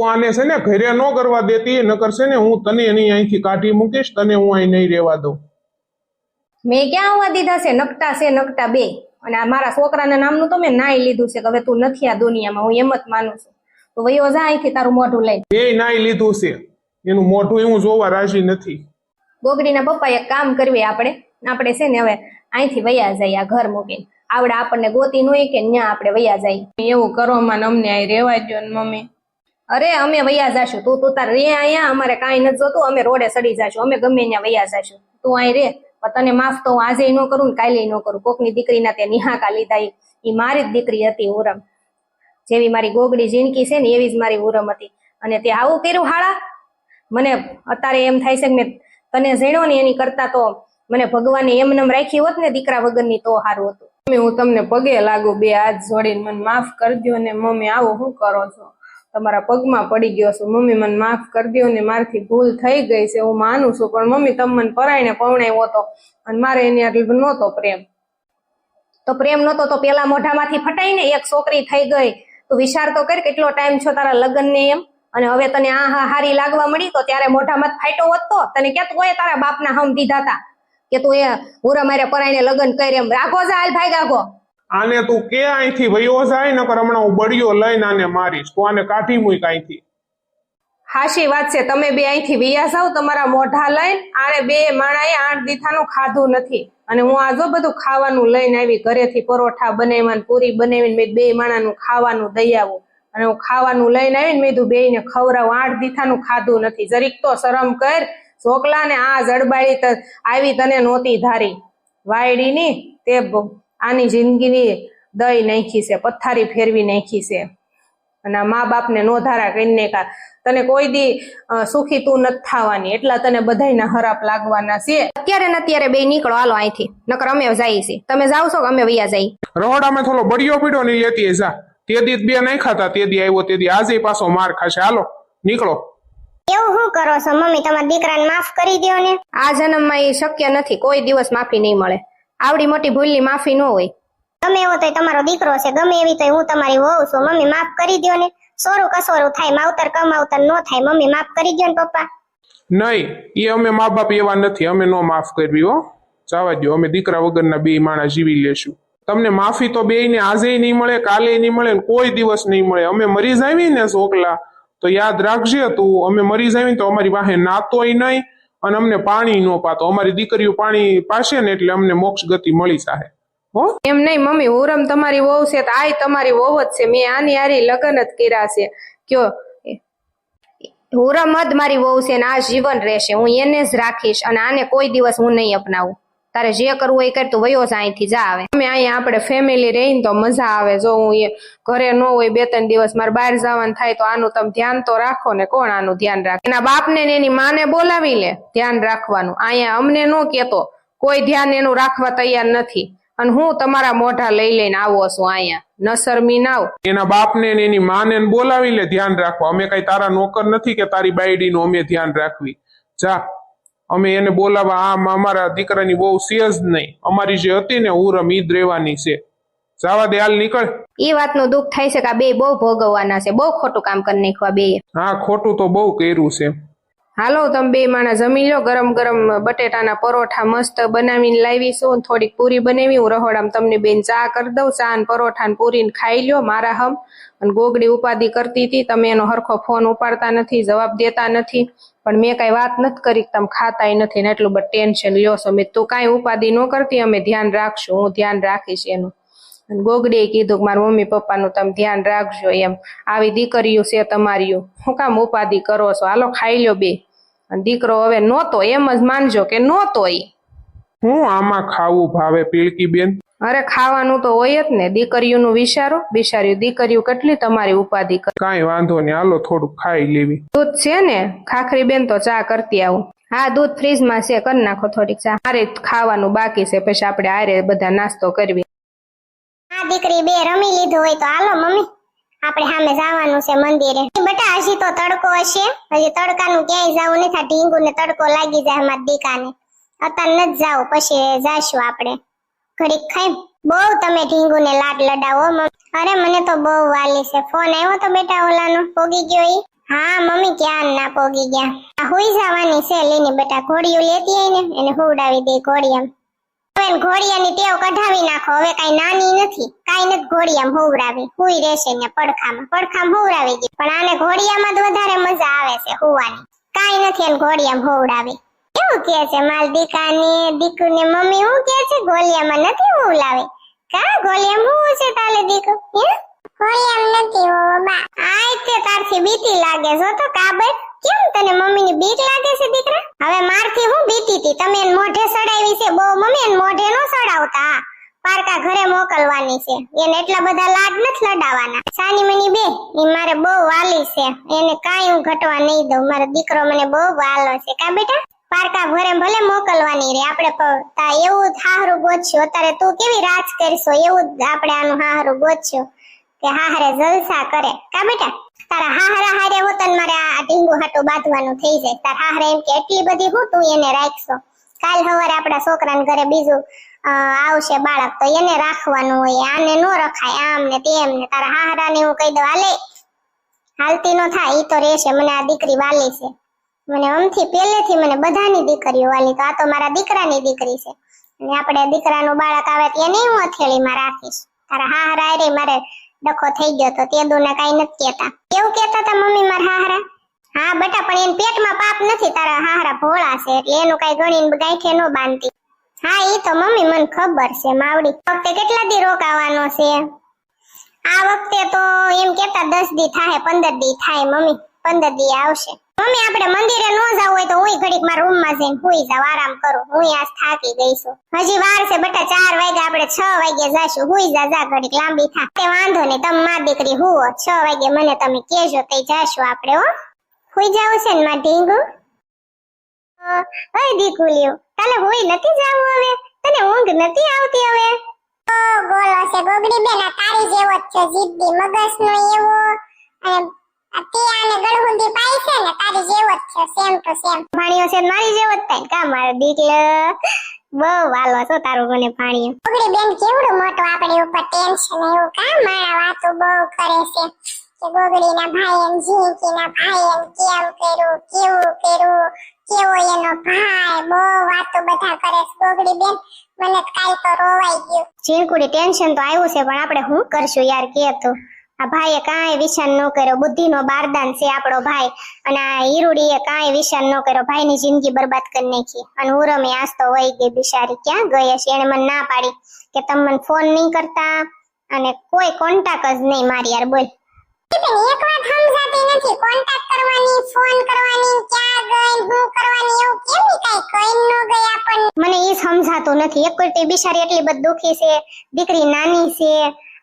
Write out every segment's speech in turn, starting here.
તું આને છે ને ઘરે ન કરવા દેતી, નકર છે ને હું તને એની અહીંથી કાઢી મૂકીશ, તને હું અહીં નહીં રહેવા દઉં. મેં ક્યાં આવવા દીધા છે? નકટા છે નકટા બે. અને આ મારા છોકરાના નામનું તો મેં નાઈ લીધું છે કે હવે તું નથી આ દુનિયામાં, હું એમ જ માનું છું. તો વયો જા અહીંથી તારું મોઢું લઈ. એ નાઈ લીધું છે, એનું મોઢું હું જોવા રાજી નથી. ગોગડીના પપ્પા એક કામ કરવી, આપણે છે ને હવે અહીંથી વયા જાય આ ઘર મૂકીને. આવડે આપણને ગોતી ન હોય કે ન્યા આપણે વયા જાય. એવું કરો માં અમને અહીં રેવા દો ને મમ્મી. અરે અમે વયા જાશું, તું તાર રે અહીંયા, અમારે કાંઈ નથી જોતું, અમે રોડે સડી જાશું, અમે ગમે ત્યાં વયા જાશું, તું અહીં રે. તને માફ તો હું આજે ન કરું ને કાલે ન કરું. કોકની દીકરીના તે નિહાકા લીધા, એ મારી જ દીકરી હતી ઉરમ. જેવી મારી ગોગડી જિંદગી છે ને એવી જ મારી ઉરમ હતી. અને તે આવું કર્યું હાળા. મને અત્યારે એમ થાય છે કે મેં તને જણ્યો ને એની કરતા તો મને ભગવાને એમનેમ રાખી હોત ને દીકરા વગરની તો સારું હતું. મમ્મી હું તમને પગે લાગુ, બે હાથ જોડીને મને માફ કરી દો ને મમ્મી. આવું શું કરો છો? તમારા પગમાં પડી ગયો છું મમ્મી, મને માફ કરી દો ને, મારથી ભૂલ થઈ ગઈ છે હું માનું છું, પણ મમ્મી તમે મને પરાઈને પવણાવ્યો હતો અને મારે એની આટલું નહોતો પ્રેમ. તો પ્રેમ નહોતો તો પેલા મોઢામાંથી ફટાઈ ને, એક છોકરી થઈ ગઈ. તું વિચાર તો કર કેટલો ટાઈમ છો તારા લગ્ન ને એમ, અને હવે તને આ હારી લાગવા મળી તો ત્યારે મોઢામાં ફાટ્યો હોત તો તને ક્યાં કોઈ તારા બાપના હમ દીધા હતા કે તું એ ઉરા મારે પરાઈને લગ્ન કરી એમ. રાખો જા હાલ ભાઈ રાખો આને. તું કે અહીંથી વયો જાય, નકર હમણાં હું બળિયો લઈને આને મારીશ. તું આને કાઢી મૂક અહીંથી. હાશી વાત છે, તમે બે અહીંથી વિયા જાવ તમારા મોઢા લઈને. આને બે માણાએ 8 દીથાનું ખાધું નથી, અને હું આ જો બધું ખાવાનું લઈને આવી ઘરેથી, પરોઠા બનાવ્યા, પૂરી બનાવીને મેં બે માણાનું ખાવાનું દઈ આવું, અને હું ખાવાનું લઈને આવીને મેં કીધું બેયને ખવડાવું. 8 દીથાનું ખાધું નથી, જરીક તો શરમ કર ચોકલા ને. આ જડબાડી આવી તને નહોતી ધારી વાયડીની, તે આની જિંદગીની દઈ નાખી છે, પથ્થારી ફેરવી નાખી છે, અને મા બાપને નો ધારા કરીને કા. તને કોઈ દી સુખી તું નથી થવાની, એટલા તને બધાયના હરાપ લાગવાના છે. અત્યારે ને અત્યારે બે નીકળો હાલો અહીંથી, નકર અમે જઈએ છીએ. તમે જાવ છો કે અમે વૈયા જઈએ? રહોડામાં થોડો બળિયો પીડ્યો નહીં લેતી જા. તે દી બે નહીં ખાતા, તે દી આવ્યો તે દી આજે પાછો માર ખાશે. હાલો નીકળો. એવું શું કરો છો મમ્મી? તમારા દીકરાને માફ કરી દો ને. આ જન્મમાં એ શક્ય નથી, કોઈ દિવસ માફી નહીં મળે. આવડી મોટી ભૂલની માફી ન હોય. ગમે એવો તો તમારો દીકરો છે, ગમે એવી તો હું તમારી વહુ છું. મમ્મી માફ કરી દો ને. સોરું કસોરું થાય, માવતર કમાવતર નો થાય. મમ્મી માફ કરી દો ને પપ્પા. નહીં, એ અમે મા બાપ એવા નથી, અમે નો માફ કરવી હો. જવા દો, અમે દીકરા વગરના બે માણસ જીવી લેશું. તમને માફી તો બેયને આજે નહીં મળે, કાલે નહીં મળે, કોઈ દિવસ નહીં મળે. અમે મરી જાવી ને છોકલા તો યાદ રાખજે તું, અમે મરી જાવી તો અમારી પાસે નાતોય નહીં અને અમને પાણી ન પાતો. અમારી દીકરીઓ પાણી પાશે ને એટલે અમને મોક્ષ ગતિ મળી જાહે. હો એમ નહીં મમ્મી, ઉરમ તમારી વહુ છે તો આય તમારી વહુ જ છે. મેં આની હારી લગ્ન જ કર્યા છે. કયો ઉરમ જ મારી વહુ છે ને આ જીવન રહેશે, હું એને જ રાખીશ, અને આને કોઈ દિવસ હું નહીં અપનાવું. તારે જે કરવું એ કર, તું વયો જા અહીંથી, જા. આવે અમે અહીંયા આપણે ફેમિલી રહીને તો મજા આવે. જો હું એ ઘરે ન હોય 2-3 દિવસ મારે બહાર જવાનું થાય તો આનું તમે ધ્યાન તો રાખો ને. કોણ આનું ધ્યાન રાખે? એના બાપને ને એની માને બોલાવી લે ધ્યાન રાખવાનું. અહીંયા અમને ન કેતો, કોઈ ધ્યાન એનું રાખવા તૈયાર નથી, અને હું તમારા મોઢા લઈ લઈને આવો છું અહીંયા. નસરમી નાવ. એના બાપને ને એની માને બોલાવી લે ધ્યાન રાખવા. અમે કઈ તારા નોકર નથી કે તારી બાયડીનું અમે ધ્યાન રાખવી. જા, અમે એને બોલાવા. આ અમારા દીકરાની બહુ છે જ નહીં. અમારી જે હતી ને ઉરમ ઈદ રહેવાની છે. જવા દે, હાલ નીકળ. એ વાતનું દુઃખ થાય છે કે આ બે બહુ ભોગવવાના છે, બહુ ખોટું કામ કરી નાખવા બે. હા, ખોટું તો બહુ કર્યું છે. હાલો તમે બે માણસ જમી લો. ગરમ ગરમ બટેટાના પરોઠા મસ્ત બનાવીને લાવીશું, થોડીક પૂરી બનાવી. હું રહોડામાં તમને બેન ચા કરી દઉં. ચા ને પરોઠા ને પૂરી ખાઈ લ્યો મારા હમ. અને ગોગડી ઉપાધિ કરતી હતી, તમે એનો હરખો ફોન ઉપાડતા નથી, જવાબ દેતા નથી, પણ મેં કઈ વાત નથી કરી, તમે ખાતાય નથી ને એટલું બધું ટેન્શન લ્યો છો. મેં તું કાંઈ ઉપાધિ ન કરતી, અમે ધ્યાન રાખશું, હું ધ્યાન રાખીશ એનું. અને ગોગડીએ કીધું કે મારા મમ્મી પપ્પાનું તમે ધ્યાન રાખજો એમ. આવી દીકરીઓ છે તમારી, હું કામ ઉપાધિ કરો છો? હાલો ખાઈ લ્યો બે. અને દીકરો હવે નહોતો, એમ જ માનજો કે નહોતો. ઈ હું આમાં ખાવું ભાવે પીળકી બેન? અરે ખાવાનું તો હોય જ ને, દીકરીઓનું વિચારો. બિચાર્યું દીકરીઓ કેટલી તમારી ઉપાધિ કરે. કાંઈ વાંધો નહીં, હાલો થોડુંક ખાઈ લેવી. દૂધ છે ને ખાખરી બેન? તો ચા કરતી આવું. હા, દૂધ ફ્રીજમાં છે, કરી નાખો થોડીક ચા. મારે ખાવાનું બાકી છે, પછી આપણે આરે બધા નાસ્તો કરવી. આ દીકરી બે રમી લીધું હોય તો હાલો મમ્મી, આપણે સામે જવાનું છે મંદિરે. બેટા હજી તો તડકો હશે, હજી તડકાનું ક્યાંય જવું નથી. આ ઢીંગુ ને તડકો લાગી જાય અમારા દીકાને. અત્યારે નથી જાવ, પછી જાશું આપણે. ઘડીક ખાઈ. બહુ તમે ઢીંગુ ને લાડ લડાવો. અરે મને તો બહુ વાલી છે. ફોન આવ્યો તો બેટા ઓલાનો, પોગી ગયો ઈ? હા મમ્મી ક્યાં ના પોગી ગયા. આ હુઈ જવાની છે લીની બેટા, ઘોડિયું લેતી આવીને એને હુવડાવી દે ઘોડિયામ. હવે ઘોડિયાની ટેવ કઢાવી નાખો, હવે કઈ નાની નથી, કઈ નથી ઘોડિયામ હુવડાવી, હુઈ રહેશે ને પડખામ હુવડાવી દે. પણ આને ઘોડિયામાં જ વધારે મજા આવે છે હુવાની, કઈ નથી એને ઘોડિયામ હુવડાવી. કેવું કે છે માલ દીકુને મમ્મી હું કે છે ઘોડિયામાં નથી હુવડાવી. કા ઘોડિયામાં હું છે તાલે દીકુ? ઘોડિયામાં નથી હોવા આય તે તારથી બીતી લાગે છો તો કાબર. કેમ તને મમ્મીની બીક લાગે છે દીકરા? હવે મારથી હું બીતી હતી, તમે એને મોઢે સડાવી છે બહુ મમ્મી, એને મોઢે નો સડાવતા, પારકા ઘરે મોકલવાની છે, એને એટલા બધા લાડ નથી લડાવવાના. સાની મની બે ઈ મારે બહુ વાલી છે, એને કાઈ હું ઘટવા નહીં દઉં, મારો દીકરો મને બહુ વાલો છે. કા બેટા પારકા ઘરે ભલે મોકલવાની રે, આપણે એવું જ હાહરું ગોતશું. અત્યારે તું કેવી રાજ કરશો એવું જ આપણે આનું હાહરું ગોતશું કે હાહરે જલસા કરે. કા બેટા તારા હાહરા હારે હોતન મારે આ ઢીંગુ હાટું બાંધવાનું થઈ જાય. તાર હાહરે એમ કે એટલી બધી હું તું એને રાખશો, કાલ સવારે આપણા છોકરાને ઘરે બીજું આવશે બાળક તો એને રાખવાનું હોય, આને નો રખાય આમ ને તેમ ને. તારા હાહરાને હું કહી દઉં હાલે હાલતી નો થાય, ઈ તો રહેશે, મને આ દીકરી વાલી છે, મને અમથી પહેલેથી મને બધાની દીકરીઓ વાલી, તો આ તો મારા દીકરાની દીકરી છે, અને આપણે દીકરાનું બાળક આવે તેને હું હથેળીમાં રાખીશ. તારા હાહરા રે મારે ડખો થઈ ગયો તો તે દોને કઈ નથી કેતા, એવું કેતા હતા મમ્મી મારા હાહરા? હા બેટા પણ એને પેટમાં પાપ નથી, તારા હાહરા ભોળા છે એટલે એનું કઈ ગણીને ગાંઠે નો બાંધતી. હા ઈ તો મમ્મી મને ખબર છે માવડી. વખતે કેટલા દી રોકાવાનો છે? આ વખતે તો એમ કેતા 10 દી થાય, 15 દી થાય મમ્મી, 15 દી આવશે. મમ્મી આપણે મંદિરે નો જાવ હોય તો હું ઘડીક મારા રૂમમાં જઈને હુઈ જાવ, આરામ કરું, હું આજ થાકી ગઈ છું. હજી વાર છે બેટા, 4 વાગે આપણે 6 વાગે જાશું, હુઈ જા ઘડીક લાંબી થા. તે વાંધો નહીં, તમે માર દીકરી હુવો, 6 વાગે મને તમે કહેજો તઈ જાશું આપણે. હો હુઈ જાવ છે ને માર ઢીંગુ? ઓય દીકુલિયો તાલે હુઈ નથી જાવું હવે? તને ઊંઘ નથી આવતી હવે? ઓ ગોલો છે ગોગડી બેન, તારી જેવો જ છે, જીદ્દી મગજનો એવો, અને આને ગળહુંડી પાઈ છે ને તારી જેવો જ છે, સેમ ટુ સેમ. ભાણિયો છે મારી જેવો જ થાય. કા મારો દીકલો બહુ વાલો છો તારો મને ભાણિયો. ગોગડી બેન કેવડું મોટું આપણી ઉપર ટેન્શન એવું, કા મારા વાતો બહુ કરે છે કે ગોગડીના ભાઈ એમ જીંકીના ભાઈ એમ કેમ કર્યું, કેવું કર્યું, કેવો એનો ભાઈ, બહુ વાતો બધા કરે છે ગોગડી બેન. મને કાલ તો રોવાઈ ગયું. જીંકુડી ટેન્શન તો આવ્યું છે પણ આપણે શું કરશું યાર કે તો. આ ભાઈએ કાંઈ વિચાર ન કર્યો, બુદ્ધિનો બારદાન છે આપણો ભાઈ, અને આ હીરુડીએ કાંઈ વિચાર ન કર્યો, ભાઈની જિંદગી બરબાદ કરી નાખી. અને ઉરમે આજ તો વહી ગઈ બિચારી, ક્યાં ગઈ હશે? એને મને ના પાડી કે તમે મને ફોન નહીં કરતા અને કોઈ કોન્ટેક્ટ જ નહીં મારી યાર. બોલ એક વાત સમજાતી નથી, કોન્ટેક્ટ કરવાની, ફોન કરવાની, ક્યાં ગઈ, હું કરવાની, એવું કેવી કાઈ કઈ ન ગઈ આપણને? મને એ સમજાતું નથી. એક કોઈ બિચારી એટલી બધી દુખી છે, દીકરી નાની છે,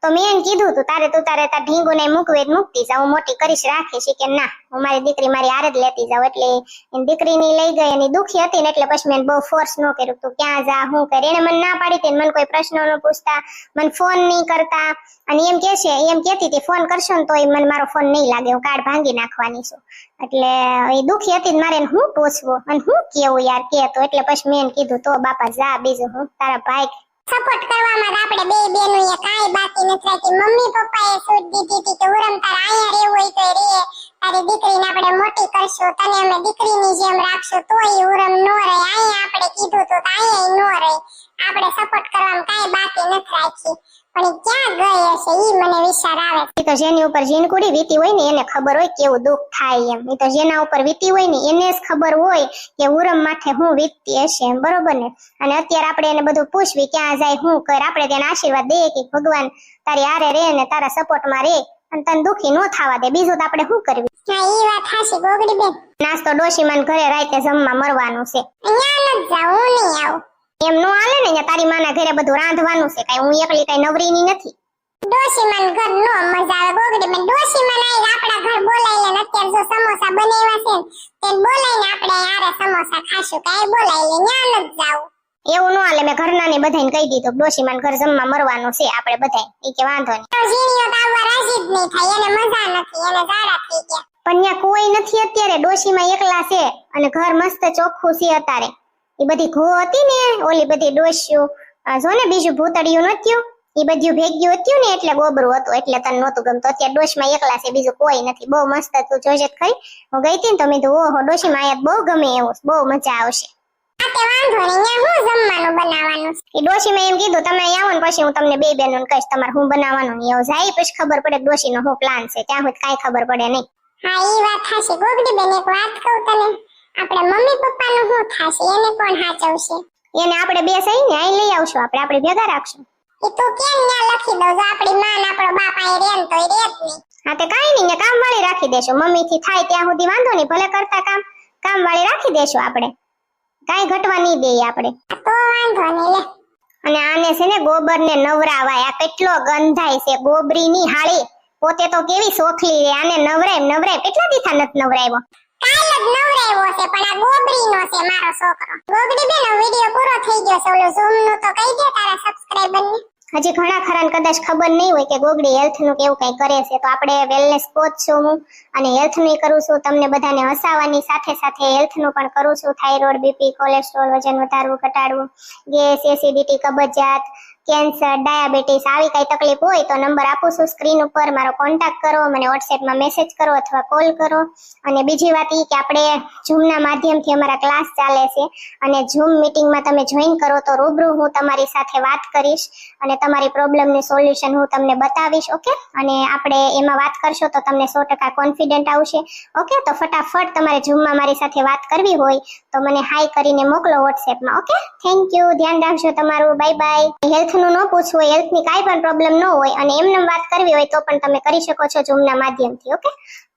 તો મેં એને કીધું તું તારે તાર ઢીંગુને મૂકવે મૂકતી જાવ, હું મોટી કરીશ રાખીશ કે ના, હું મારી દીકરી મારી આરે જ લેતી જાવ. એટલે એની દીકરીની લઈ ગઈ, એની દુખી હતી ને એટલે પછી મેં બહુ ફોર્સ ન કર્યું તું ક્યાં જા હું કરે. એને મને ના પાડી હતી, મને કોઈ પ્રશ્ન ન પૂછતા, મને ફોન નહીં કરતા, અને એમ કે છે એમ કહેતી હતી ફોન કરશો ને તો મને મારો ફોન નહીં લાગે, હું કાર્ડ ભાંગી નાખવાની છું. એટલે એ દુખી હતી ને મારે એને હું પૂછવું અને હું કેવું યાર કે તો. એટલે પછી મેં એને કીધું તો બાપા જા, બીજું હું તારા ભાઈ સપોર્ટ કરવામાં આપણે બે બેનું એ કાઈ બાકી નથી રાખી. મમ્મી પપ્પાએ છૂટ દીધી હતી કે ઉરમ તારે અહીંયા રહેવું હોય તો રે, તારી દીકરીને આપણે મોટી કરશું, તને અમે દીકરીની જેમ રાખશું, તોય ઉરમ નો રહે. અહીંયા આપણે કીધું તો અહીંયા નો રહે, આપણે સપોર્ટ કરવામાં કાઈ બાકી નથી રાખી. પણ ક્યાં ગઈ હશે ઈ મને વિચાર આવે. ઈ તો જેની ઉપર જીનકુડી વીતી હોય ને એને ખબર હોય કેવું દુઃખ થાય એમ. ઈ તો જેના ઉપર વીતી હોય ને એને જ ખબર હોય કે ઉરમ માથે હું વીતતી હશે એમ, બરોબર ને? અને અત્યારે આપણે એને બધું પૂછવી ક્યાં જાય હું કર, આપણે તેને આશીર્વાદ દઈએ કે ભગવાન તારી આરે રે ને તારા સપોર્ટમાં રે અને તને દુખી નો થવા દે. બીજું તો આપણે શું કરવી? હા ઈ વાત હાચી ગોગડી બેન. નાસ્તો ડોશીમાન ઘરે રાતે જમવા મરવાનું છે, અહીંયા ન જાવ, હું નહીં આવું. એમ નો હાલે ને, અહીંયા તારી માના ઘરે બધું રાંધવાનું છે, કઈ હું એકલી કઈ નવરીની નથી. ડોશીમાન ઘર નો મજા આવે ગોગડી બેન. ડોશીમાન આઈ આપણા ઘર બોલાઈ લે, અત્યારે જો સમોસા બનાવ્યા છે તે બોલાઈને આપણે આરે સમોસા ખાશું, કઈ બોલાઈ લે, ન્યા ન જાવ. એવું નો હાલે, મેં ઘરનાને બધાને કહી દીધું ડોશીમાન ઘર જમવા મરવાનું છે આપણે બધાય. ઈ કે વાંધો નહીં. જીણીઓ તો આવવા રાજી જ નહીં થાય, એને મજા નથી, એને ઝાડા થઈ ગયા. પણ ત્યાં કોઈ નથી અત્યારે, ડોશીમાં એકલા છે અને ઘર મસ્ત ચોખ્ખું છે અત્યારે. એ બધી ઘો હતી ને ઓલી બધી ડોશીઓ, જો ને બીજું ભૂતળિયું નથ્યું એ બધું ભેગ્યું હતું ને એટલે ગોબરું હતું એટલે તને નહોતું ગમતું. અત્યારે ડોશમાં એકલા છે, બીજું કોઈ નથી. બહુ મસ્ત તું જોજે ખરી. હું ગઈ હતી ને તો મેં કીધું ઓહો ડોશીમાં આયા બહુ ગમે એવું, બહુ મજા આવશે. વાંધો નહીં, હું જમવાનું બનાવવાનું એ ડોશીમાં એમ કીધું તમે આવો ને પછી હું તમને બે બહેનોને કહીશ તમારે હું બનાવવાનું નહીં. એવું જાય પછી ખબર પડે ડોશીનો શું પ્લાન છે, ત્યાં સુધી કાંઈ ખબર પડે નહીં. હા એ વાત થાશે. ગોગડી બેન એક વાત કહું તને, આપણે મમ્મી પપ્પાનું શું થાશે, એને કોણ હાચવશે? એને આપણે બે સહી ને અહીં લઈ આવશું, આપણે ભેગા રાખશું. એ તો કેમ ન્યા લખી દઉં, જો આપણી માં આપણો બાપ અહીં રેન તો એ રેત નહીં. હા તે કાઈ નહીં, કામ વાળી રાખી દેશું. મમ્મી થી થાય ત્યાં સુધી વાંધો નહીં, ભલે કરતા કામ વાળી રાખી દેશું આપણે, કાઈ ઘટવા નહીં દઈએ આપણે. તો વાંધો નહીં લે. અને આને છે ને ગોબર ને નવરાવાય, આ કેટલો ગંધાય છે ગોબરી ની હાળી. પોતે તો કેવી સોખલી રે, આને નવરાય કેટલા દીથા નથી નવરાવ્યો. કાલ જ નવરાવ્યો છે પણ આ ગોબરી નો છે મારો છોકરો. ગોગડી બેન વિડિયો પૂરો થઈ ગયો છે, ઓલો ઝૂમ નું તો કહી દે તારા સબસ્ક્રાઇબર ને. હજી ઘણા ખરાને કદાચ ખબર નહીં હોય કે ગોગડી હેલ્થ નું કેવું કઈ કરે છે, તો આપણે વેલનેસ કોચ છું હું અને હેલ્થ નું કરું છું. તમને બધાને હસાવવાની સાથે સાથે હેલ્થ નું પણ કરું છું. થાઇરોઇડ, બીપી, કોલેસ્ટ્રોલ, વજન વધારવું ઘટાડવું, ગેસ, એસિડિટી, કબજિયાત, કેન્સર, ડાયાબિટીસ આવી કઈ તકલીફ હોય તો નંબર આપું છું સ્ક્રીન ઉપર, મારો કોન્ટેક્ટ કરો, મને વોટ્સએપમાં મેસેજ કરો અથવા કોલ કરો. અને બીજી વાત એ કે આપણે ઝૂમના માધ્યમથી અમારા ક્લાસ ચાલે છે અને ઝૂમ મીટિંગમાં તમે જોઈન કરો તો રૂબરૂ હું તમારી સાથે વાત કરીશ અને તમારી પ્રોબ્લેમનું સોલ્યુશન હું તમને બતાવીશ. ઓકે, અને આપણે એમાં વાત કરશો તો તમને 100% કોન્ફિડન્ટ આવશે. ઓકે, તો ફટાફટ તમારે ઝૂમમાં મારી સાથે વાત કરવી હોય તો મને હાઈ કરીને મોકલો વોટ્સએપમાં. ઓકે, થેન્ક યુ, ધ્યાન રાખજો તમારું, બાય બાય. હેલ્થનું ન પૂછવું હોય, હેલ્થની કાંઈ પણ પ્રોબ્લેમ ન હોય અને એમને વાત કરવી હોય તો પણ તમે કરી શકો છો ઝૂમના માધ્યમથી. ઓકે,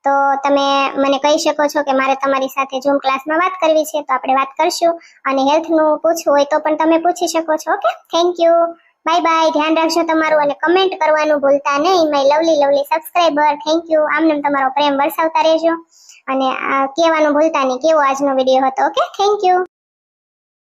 તો તમે મને કહી શકો છો કે મારે તમારી સાથે ઝૂમ ક્લાસમાં વાત કરવી છે તો આપણે વાત કરશું. અને હેલ્થનું પૂછવું હોય તો પણ તમે પૂછી શકો છો. Okay, thank you, bye bye, ધ્યાન રાખજો તમારું અને કમેન્ટ કરવાનું ભૂલતા નહીં. My lovely subscriber, thank you. આમને તમારો પ્રેમ વરસાવતા રહેજો અને કહેવાનું ભૂલતા નહીં કેવો આજનો વિડીયો હતો. Okay, thank you.